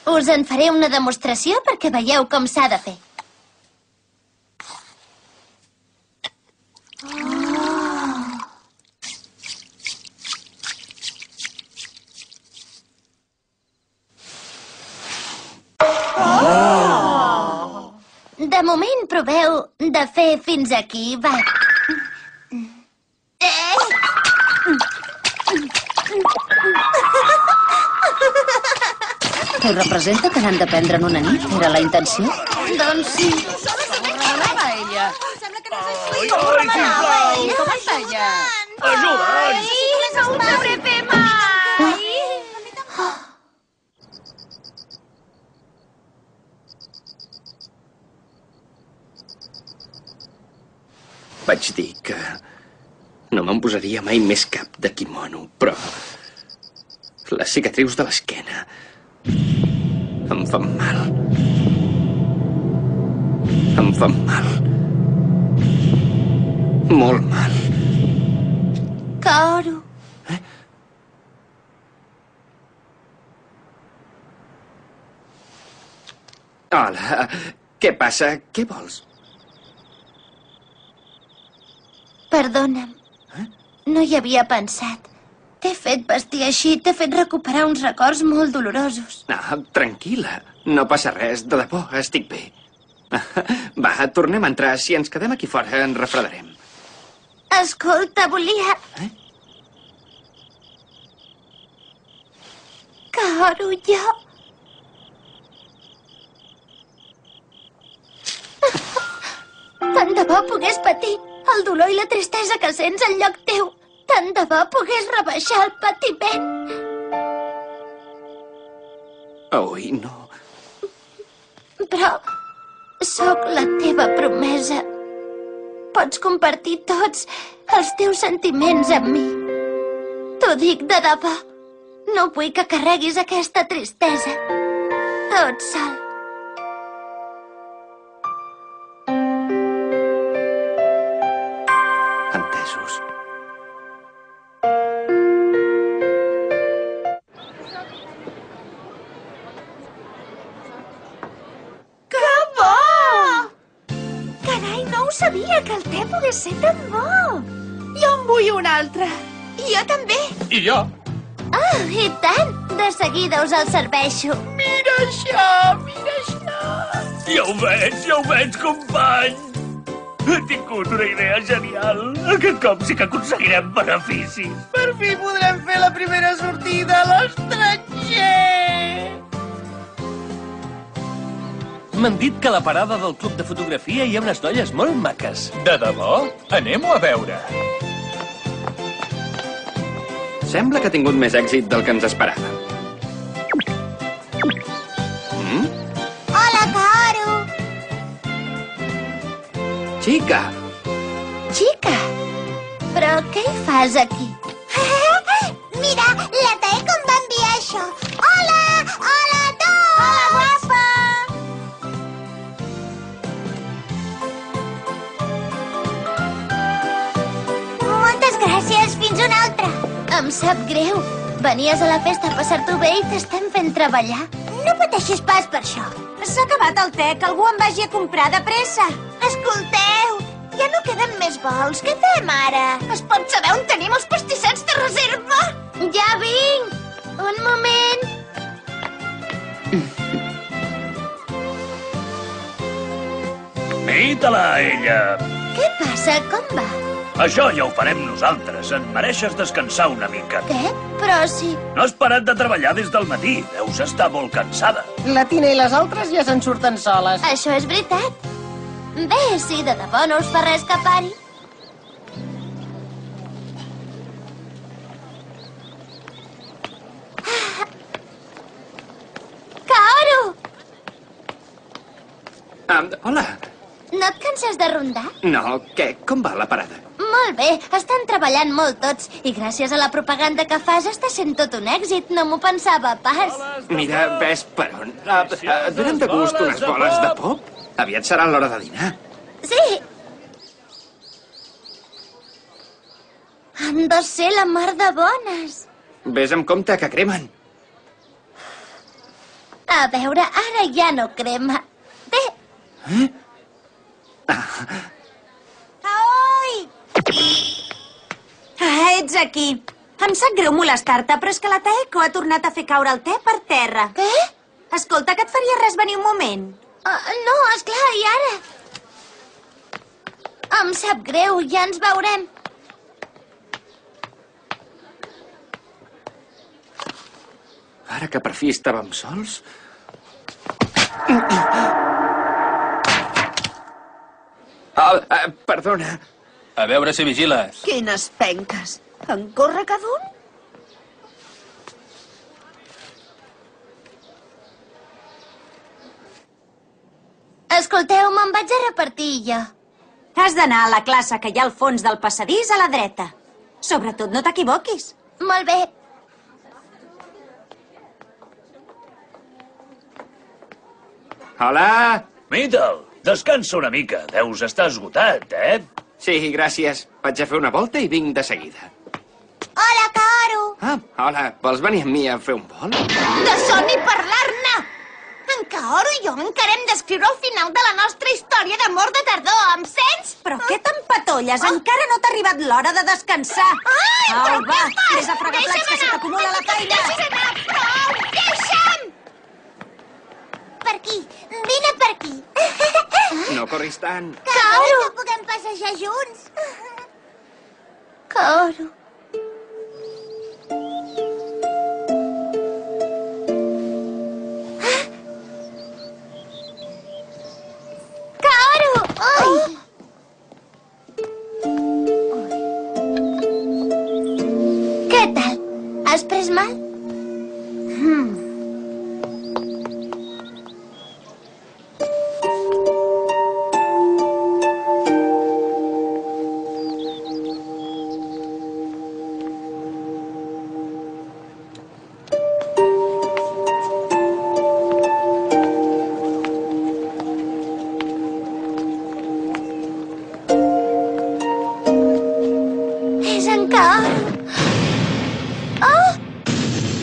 Us en faré una demostració perquè veieu com s'ha de fer. De moment proveu de fer fins aquí, va. Us representa que n'han de prendre en una nit? Era la intenció? Doncs sí. Com anava ella? Sembla que no sé Ai, sisplau! Com es deia? No Ajuda'ns! ho sabré fer mai! Vaig dir que no me'n posaria mai més cap de quimono, però les cicatrius de l'esquena em fan mal. Em fan mal. Molt mal. Kaoru. Hola, què passa? Què vols? Perdona'm. No hi havia pensat. T'he fet vestir així, t'he fet recuperar uns records molt dolorosos. No, tranquil·la. No passa res, de debò, estic bé. Va, tornem a entrar. Si ens quedem aquí fora, ens refredarem. Escolta, volia... Kaoru, jo... Tant de bo pogués patir el dolor i la tristesa que sents al lloc teu. Tant de bo pogués rebaixar el patiment. Ui, no. Però sóc la teva promesa. Pots compartir tots els teus sentiments amb mi. T'ho dic de debò. No vull que carreguis aquesta tristesa. Tot sol. Entesos. Que bo! Carai, no ho sabia, que el te pogués ser tan bo. Jo en vull un altre. I jo també. I jo? Oh, i tant! De seguida us el serveixo. Mira això, mira això! Ja ho veig, company! He tingut una idea genial. Aquest cop sí que aconseguirem beneficis. Per fi podrem fer la primera sortida a l'estranger. M'han dit que a la parada del club de fotografia hi ha unes noies molt maques. De debò? Anem-ho a veure. Sembla que ha tingut més èxit del que ens esperàvem. Hola, Kaoru! Xica! Xica! Però què hi fas aquí? Mira, la Tae-con va enviar això. Hola! Hola a tots! Hola, guapa! Moltes gràcies, fins una altra. Em sap greu. Venies a la festa a passar-t'ho bé i t'estem fent treballar. No pateixis pas per això. S'ha acabat el te, que algú em vagi a comprar de pressa. Escolteu, ja no queden més bols. Què fem ara? Es pot saber on tenim els pastissets de reserva? Ja vinc! Un moment! Mita-la, ella! Què passa? Com va? Això ja ho farem nosaltres. Et mereixes descansar una mica. Què? Però si... No has parat de treballar des del matí. Deus estar molt cansada. La Tina i les altres ja se'n surten soles. Això és veritat. Bé, si de debò no us fa res que pari. Kaoru! Hola. No et canses de rondar? No, què? Com va la parada? Molt bé, estan treballant molt tots i gràcies a la propaganda que fas està sent tot un èxit, no m'ho pensava pas. Mira, ves per on. Donem de gust unes boles de pop? Aviat serà l'hora de dinar. Sí! Han de ser la mar de bones. Ves amb compte que cremen. A veure, ara ja no crema. Bé. Aoi! Ets aquí. Em sap greu molestar-te, però és que la Taeko ha tornat a fer caure el te per terra. Què? Escolta, que et faria res venir un moment? No, esclar, i ara? Em sap greu, ja ens veurem. Ara que per fi estàvem sols... Perdona. A veure si vigiles. Quines penques. En corre cada un? Escolteu, me'n vaig a repartir jo. Has d'anar a la classe que hi ha al fons del passadís a la dreta. Sobretot no t'equivoquis. Molt bé. Hola. Mittel, descansa una mica. Deus estar esgotat, eh? Sí, gràcies. Vaig a fer una volta i vinc de seguida. Hola, Kaoru. Hola. Vols venir amb mi a fer un vol? De son i parlar-ne! En Kaoru i jo encara hem d'escriure el final de la nostra història d'amor de tardor, em sents? Però què t'empatolles? Encara no t'ha arribat l'hora de descansar. Ai, però Au, va, què fas? vés a fregar plats, que se t'acumula la feina. Deixa'm anar, prou! Deixa'm! Per aquí. Vine per aquí. No corris tant. Kaoru! Que puguem passejar junts. Kaoru. Kaoru! Ai! Què tal? Has pres mal?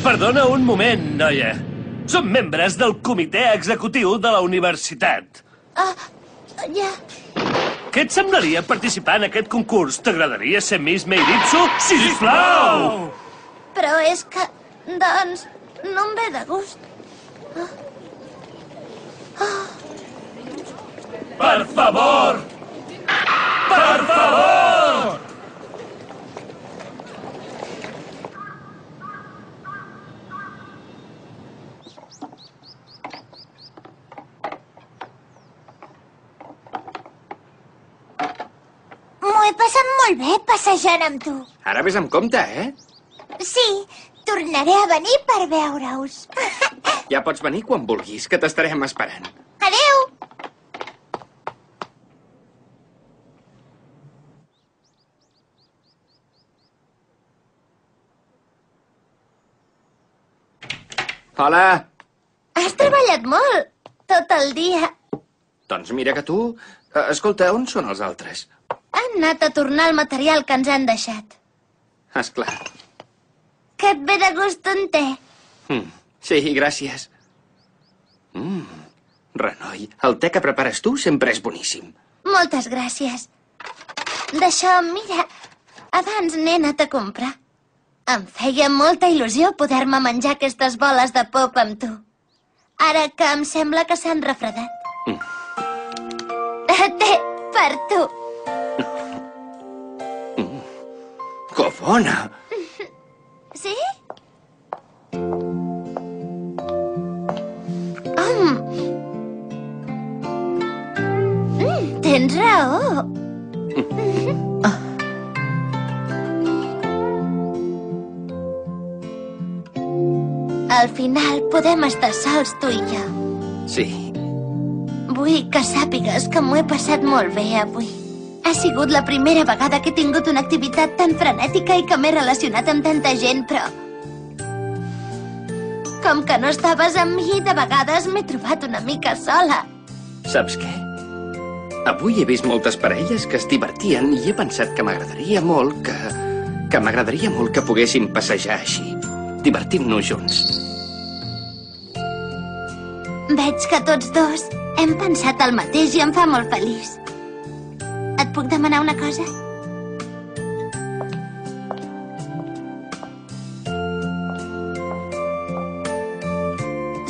Perdona un moment, noia. Som membres del comitè executiu de la universitat. Ja. Què et semblaria participar en aquest concurs? T'agradaria ser Miss Meiritsu? Sisplau! Però és que, doncs, no em ve de gust. Per favor! Per favor! M'ho he passat molt bé passejant amb tu. Ara vés amb compte, eh? Sí, tornaré a venir per veure-us. Ja pots venir quan vulguis, que t'estarem esperant. Adéu! Hola. Has treballat molt, tot el dia. Doncs mira que tu... Escolta, on són els altres? Han anat a tornar el material que ens han deixat. Esclar. Que et ve de gust un te? Sí, gràcies. Renoi, el te que prepares tu sempre és boníssim. Moltes gràcies. D'això, mira, abans n'he anat a comprar. Em feia molta il·lusió poder-me menjar aquestes boles de pop amb tu. Ara que em sembla que s'han refredat. Té, per tu. Que bona! Sí? Tens raó. Al final podem estar sols tu i jo. Sí. Vull que sàpigues que m'ho he passat molt bé avui. Ha sigut la primera vegada que he tingut una activitat tan frenètica i que m'he relacionat amb tanta gent, però... Com que no estaves amb mi, de vegades m'he trobat una mica sola. Saps què? Avui he vist moltes parelles que es divertien i he pensat que m'agradaria molt que poguéssim passejar així, divertint-nos junts. Veig que tots dos hem pensat el mateix i em fa molt feliç. Et puc demanar una cosa?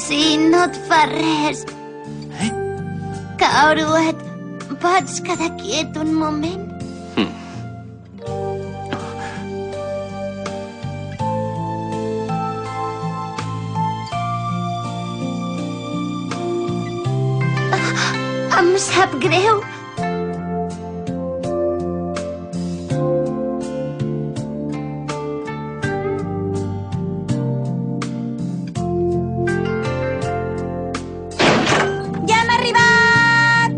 Si no et fa res... Kaoru, et pots quedar quiet un moment? Em sap greu. Ja hem arribat!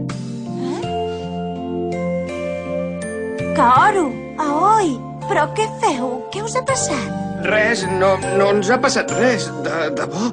Kaoru, Aoi, però què feu? Què us ha passat? Res, no ens ha passat res, de debò.